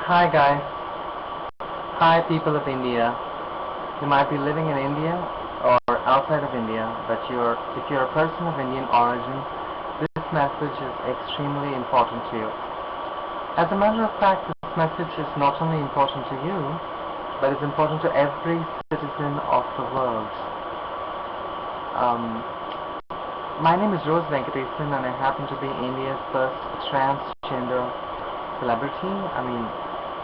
Hi guys, hi people of India. You might be living in India or outside of India, but if you're a person of Indian origin, this message is extremely important to you. As a matter of fact, this message is not only important to you, but it's important to every citizen of the world. My name is Rose Venkatesan and I happen to be India's first transgender celebrity.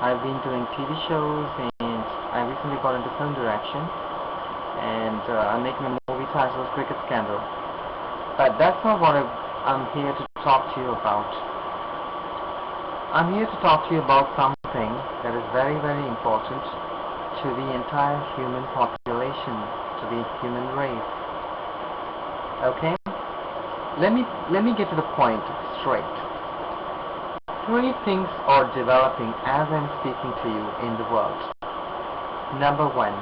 I've been doing TV shows and I recently got into film direction and I'm making a movie titled Cricket Scandal. But that's not what I'm here to talk to you about. I'm here to talk to you about something that is very, very important to the entire human population, to the human race. Okay? Let me get to the point straight. Three things are developing as I'm speaking to you in the world. Number one,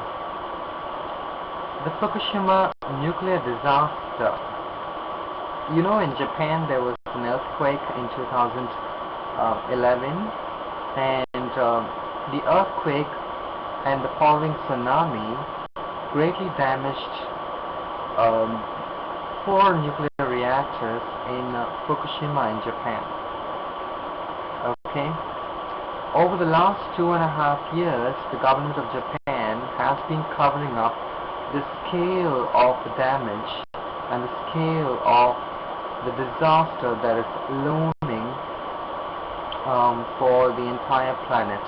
the Fukushima nuclear disaster. You know, in Japan there was an earthquake in 2011 and the earthquake and the following tsunami greatly damaged 4 nuclear reactors in Fukushima in Japan. Okay. Over the last 2.5 years, the government of Japan has been covering up the scale of the damage and the scale of the disaster that is looming for the entire planet.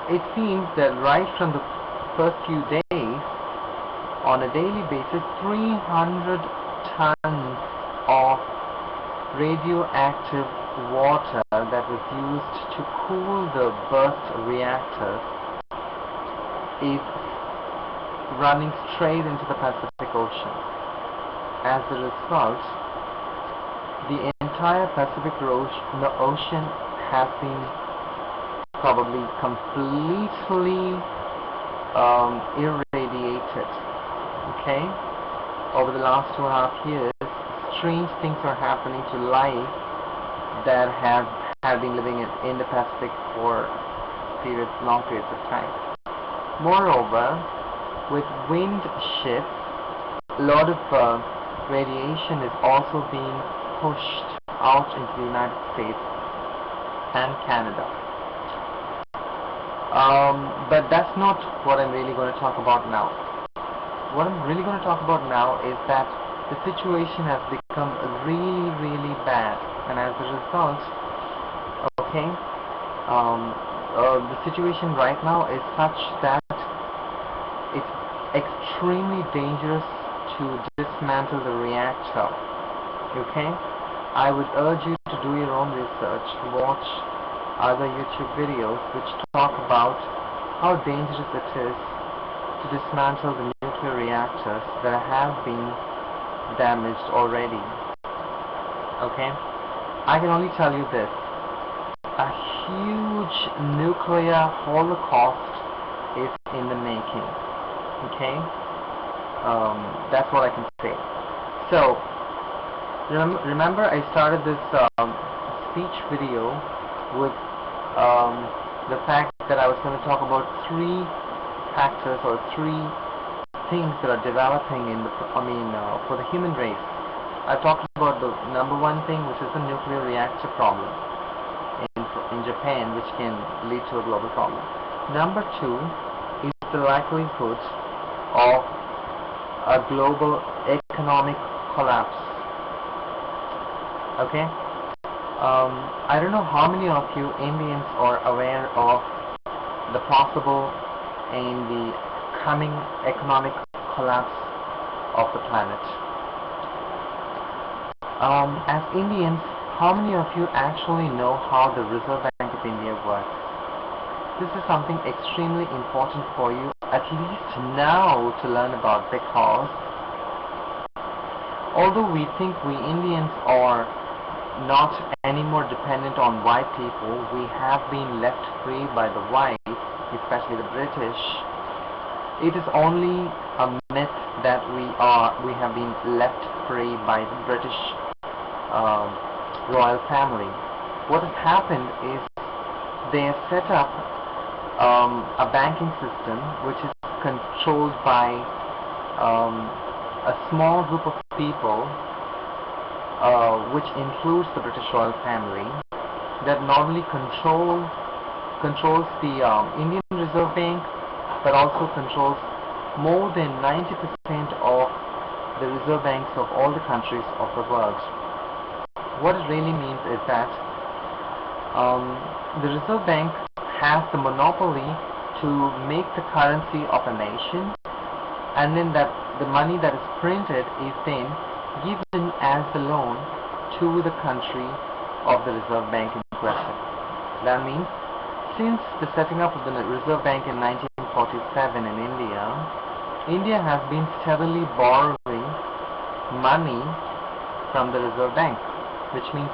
It seems that right from the first few days, on a daily basis, 300 tons of radioactive water that was used to cool the burst reactors is running straight into the Pacific Ocean. As a result, the entire Pacific Ocean has been probably completely irradiated. Okay? Over the last 2.5 years, strange things are happening to life that have been living in the Pacific for long periods of time. Moreover, with wind shifts, a lot of radiation is also being pushed out into the United States and Canada. But that's not what I'm really going to talk about now. What I'm really going to talk about now is that the situation has become really, really bad, and as a result, okay, the situation right now is such that it's extremely dangerous to dismantle the reactor. Okay, I would urge you to do your own research, watch other YouTube videos which talk about how dangerous it is to dismantle the nuclear reactors that have been damaged already. Okay, I can only tell you this: a huge nuclear holocaust is in the making. Okay, that's what I can say. So remember I started this speech video with the fact that I was going to talk about 3 factors or 3 things that are developing in for the human race. I talked about the number 1 thing, which is the nuclear reactor problem in Japan, which can lead to a global problem. Number 2 is the likelihood of a global economic collapse. Okay? I don't know how many of you Indians are aware of the possible and the coming economic collapse of the planet. As Indians, how many of you actually know how the Reserve Bank of India works? This is something extremely important for you, at least now, to learn about, because although we think we Indians are not anymore dependent on white people, we have been left free by the whites, especially the British. It is only a myth that we have been left free by the British royal family. What has happened is they have set up a banking system which is controlled by a small group of people, which includes the British royal family, that not only controls the Indian Reserve Bank, but also controls more than 90% of the reserve banks of all the countries of the world. What it really means is that the Reserve Bank has the monopoly to make the currency of a nation, and then that the money that is printed is then given as the loan to the country of the Reserve Bank in question. That means, since the setting up of the Reserve Bank in 1947 in India, India has been steadily borrowing money from the Reserve Bank, which means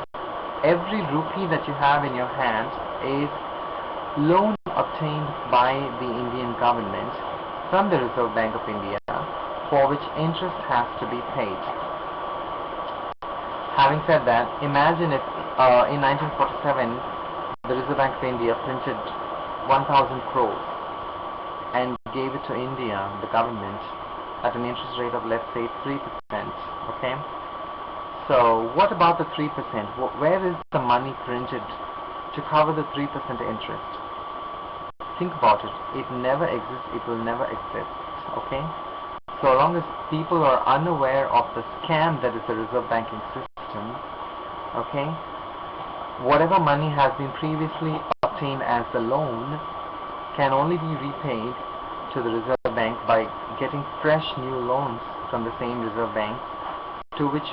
every rupee that you have in your hand is loan obtained by the Indian government from the Reserve Bank of India, for which interest has to be paid. Having said that, imagine if in 1947 the Reserve Bank of India printed 1,000 crores and gave it to India, the government, at an interest rate of, let's say, 3%. Okay? So what about the 3%? Where is the money printed to cover the 3% interest? Think about it. It never exists. It will never exist. Okay? So long as people are unaware of the scam that is the reserve banking system, okay, whatever money has been previously obtained as a loan can only be repaid to the Reserve Bank by getting fresh new loans from the same Reserve Bank to which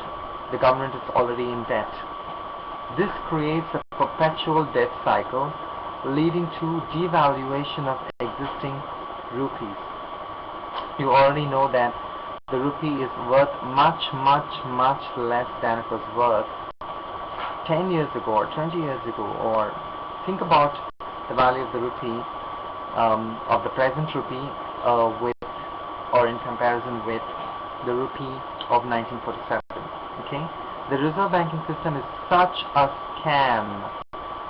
the government is already in debt. This creates a perpetual debt cycle, leading to devaluation of existing rupees. You already know that the rupee is worth much less than it was worth 10 years ago or 20 years ago. Or think about the value of the rupee, of the present rupee, with or in comparison with the rupee of 1947. Okay, the reserve banking system is such a scam.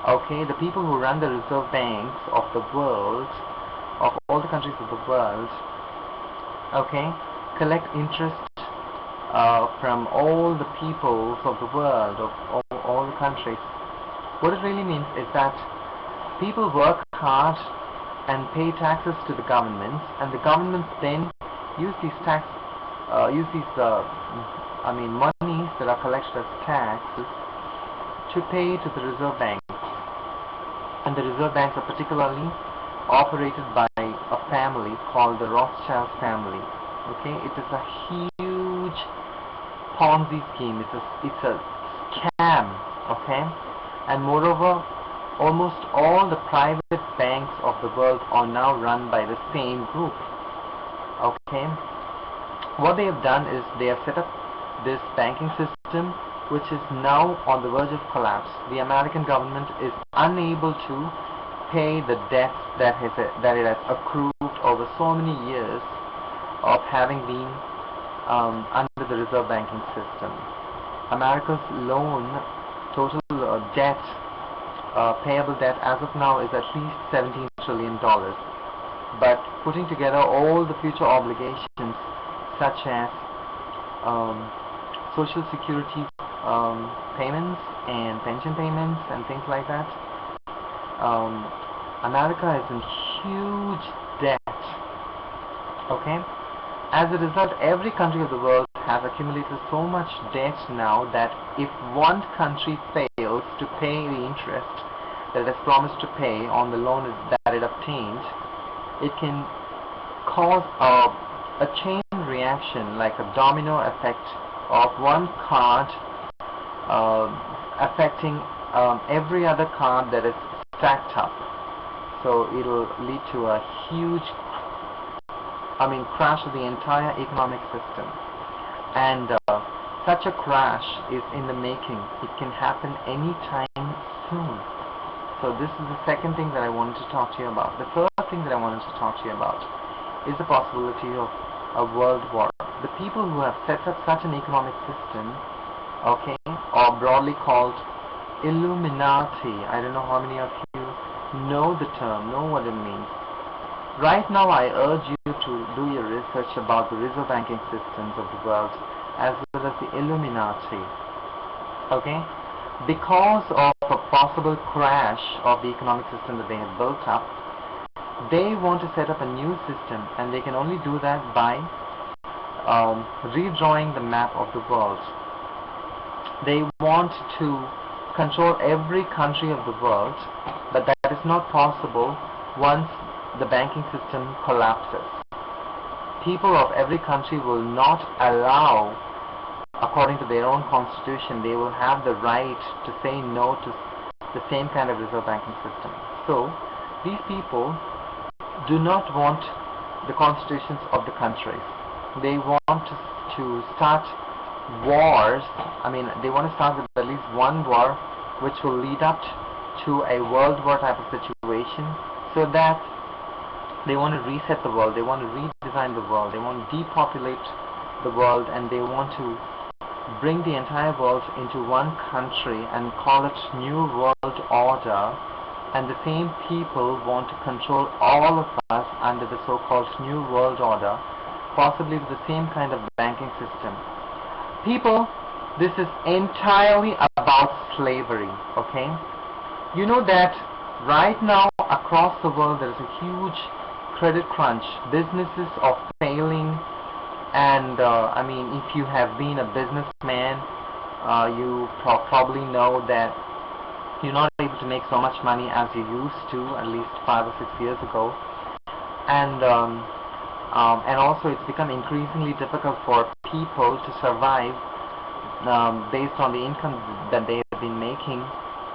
Okay, the people who run the reserve banks of the world, of all the countries of the world, okay, collect interest from all the peoples of the world, of all the countries. What it really means is that people work hard and pay taxes to the governments, and the governments then use these monies that are collected as taxes to pay to the reserve banks. And the reserve banks are particularly operated by a family called the Rothschild family. Okay, it is a huge Ponzi scheme. It's a scam. Okay, and moreover, almost all the private banks of the world are now run by the same group. Okay, what they have done is they have set up this banking system which is now on the verge of collapse. The American government is unable to pay the debts that it has accrued over so many years of having been under the reserve banking system. America's total debt, payable debt as of now is at least $17 trillion. But putting together all the future obligations such as Social Security payments and pension payments and things like that, America is in huge debt. Okay? As a result, every country of the world has accumulated so much debt now that if one country fails to pay the interest that it has promised to pay on the loan that it obtained, it can cause a chain reaction, like a domino effect of one card affecting every other card that is stacked up. So it will lead to a huge crash of the entire economic system. And such a crash is in the making. It can happen anytime soon. So this is the second thing that I wanted to talk to you about. The third thing that I wanted to talk to you about is the possibility of a world war. The people who have set up such an economic system, okay, are broadly called Illuminati. I don't know how many of you know the term, know what it means. Right now, I urge you to do your research about the reserve banking systems of the world as well as the Illuminati. Okay? Because of a possible crash of the economic system that they have built up, they want to set up a new system, and they can only do that by redrawing the map of the world. They want to control every country of the world, but that is not possible once the banking system collapses. People of every country will not allow, according to their own constitution, they will have the right to say no to the same kind of reserve banking system. So these people do not want the constitutions of the countries. They want to start wars. I mean, they want to start with at least one war which will lead up to a world war type of situation, so that they want to reset the world, they want to redesign the world, they want to depopulate the world, and they want to bring the entire world into one country and call it New World Order. And the same people want to control all of us under the so-called New World Order, possibly with the same kind of banking system. People, this is entirely about slavery, okay? You know that right now across the world there is a huge credit crunch. Businesses are failing, and I mean, if you have been a businessman, you probably know that you're not able to make so much money as you used to, at least 5 or 6 years ago. And also it's become increasingly difficult for people to survive based on the income that they have been making,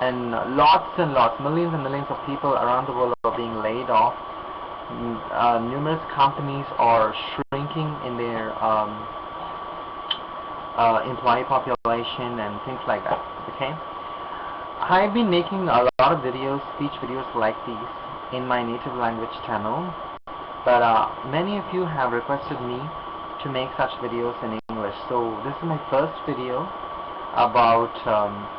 and lots and lots, millions and millions of people around the world are being laid off. Numerous companies are shrinking in their employee population and things like that. Okay, I've been making a lot of videos, speech videos like these in my native language channel, but many of you have requested me to make such videos in English. So this is my first video about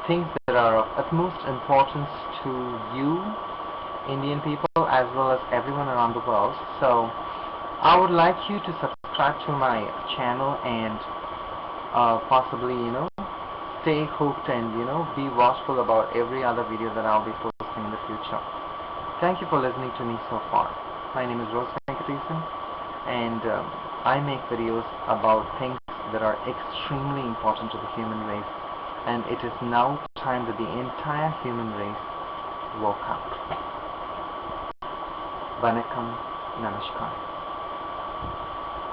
things that are of utmost importance to you, Indian people, as well as everyone around the world. So I would like you to subscribe to my channel and possibly, stay hooked and, be watchful about every other video that I'll be posting in the future. Thank you for listening to me so far. My name is Rose Venkatesan, and I make videos about things that are extremely important to the human race, and it is now time that the entire human race woke up. Vanakkam, Namaskar.